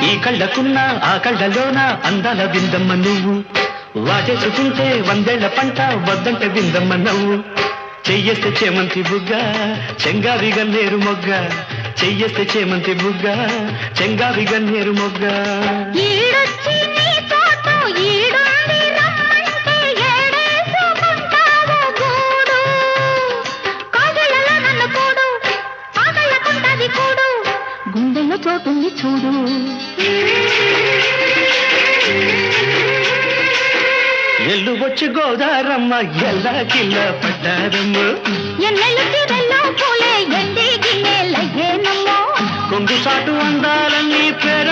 ఈ కళ్ళకున్న ఆ కళ్ళలోన అందాల విందమ్మ నువ్వు వాటేసుకుంటే వందేళ్ల పంట వద్దంటే విందమ్మ నవ్వు చెయ్యేస్తే చేమంతి బుగ్గ చెంగావి గన్నేరు మొగ్గ చెయ్యేస్తే చేమంతి బుగ్గ చెంగావి గన్నేరు మొగ్గ గుండెల్లో చోటుంది చూడు ఎల్లు వచ్చి గోదారమ్మ ఎల్లా కిల్ల పడ్డారమ్మ పూలే ఎండి గిన్నెలయ్యేనమ్మో కొంగు చాటు అందాలన్నీ పేరు